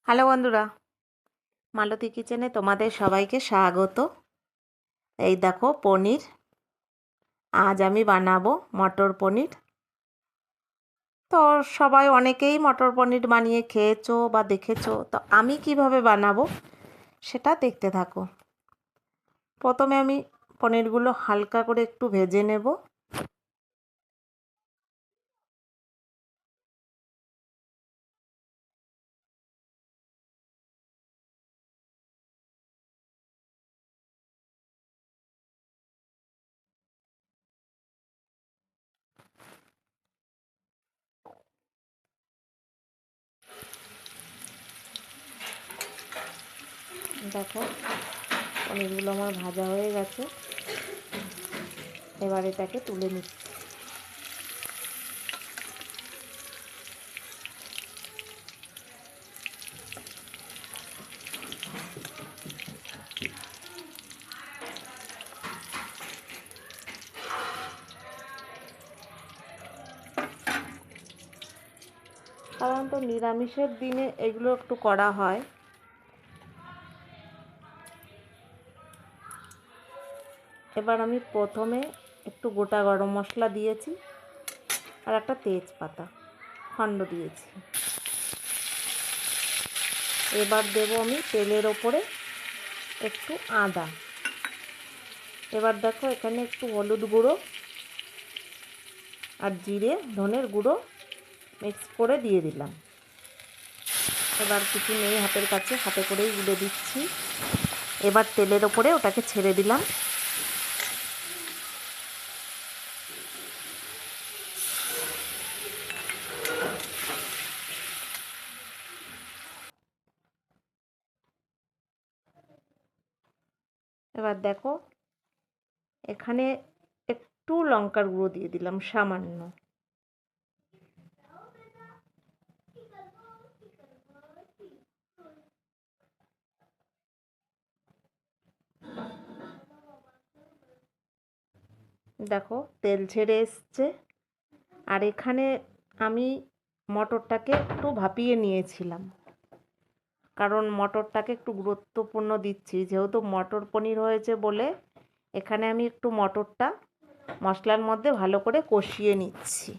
Hello বন্ধুরা, মালতী কিচেনে তোমাদের সবাইকে স্বাগত। এই দেখো পনির, আজ আমি বানাবো মটর পনির। তো সবাই অনেকেই মটর পনির বানিয়ে খেয়েছো বা দেখেছো, তো আমি কিভাবে বানাবো সেটা দেখতে থাকো। প্রথমে আমি পনিরগুলো হালকা করে একটু ভেজে নেব। দেখো পনিরগুলো আমার ভাজা হয়ে গেছে, এবার এটাকে তুলে নিচ্ছি। সাধারণত নিরামিষের দিনে এগুলো একটু করা হয়। এবার আমি প্রথমে একটু গোটা গরম মশলা দিয়েছি আর একটা তেজপাতা খণ্ড দিয়েছি। এবার দেব আমি তেলের ওপরে একটু আদা। এবার দেখো এখানে একটু হলুদ গুঁড়ো আর জিরে ধনের গুঁড়ো মিক্স করে দিয়ে দিলাম। এবার কিছু নেই হাতের কাছে, হাতে করেই গুলে দিচ্ছি। এবার তেলের ওপরে ওটাকে ছেড়ে দিলাম। এবার দেখো এখানে একটু লঙ্কার গুঁড়ো দিয়ে দিলাম, সামান্য। দেখো তেল ছেড়ে এসছে। আর এখানে আমি মটরটাকে একটু ভাপিয়ে নিয়েছিলাম, কারণ মটরটাকে একটু গুরুত্বপূর্ণ দিচ্ছি, যেহেতু মটর পনির হয়েছে বলে এখানে আমি একটু মটরটা মশলার মধ্যে ভালো করে কষিয়ে নিচ্ছি।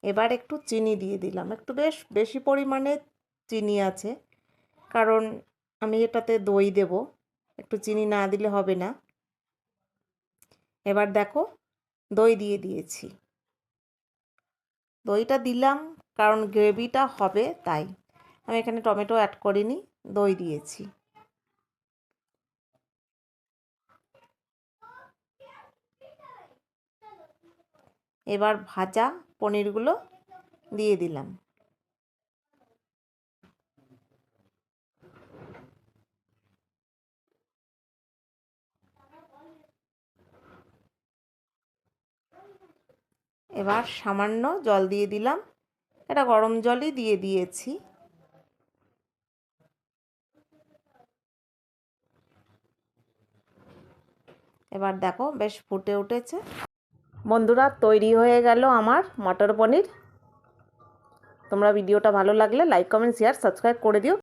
এবার একটু চিনি দিয়ে দিলাম, একটু বেশ বেশি পরিমাণে চিনি আছে, কারণ আমি এটাতে দই দেব, একটু চিনি না দিলে হবে না। এবার দেখো দই দিয়ে দিয়েছি। দইটা দিলাম কারণ গ্রেভিটা হবে তাই। আমি এখানে টমেটো অ্যাড করিনি, দই দিয়েছি। এবার ভাজা পনিরগুলো দিয়ে দিলাম। এবার সামান্য জল দিয়ে দিলাম, এটা গরম জলই দিয়ে দিয়েছি। এবার দেখো বেশ ফুটে উঠেছে। বন্ধুরা, তৈরি হয়ে গেল আমার মটর পনির। তোমরা ভিডিওটা ভালো লাগলে লাইক, কমেন্ট, শেয়ার, সাবস্ক্রাইব করে দিও।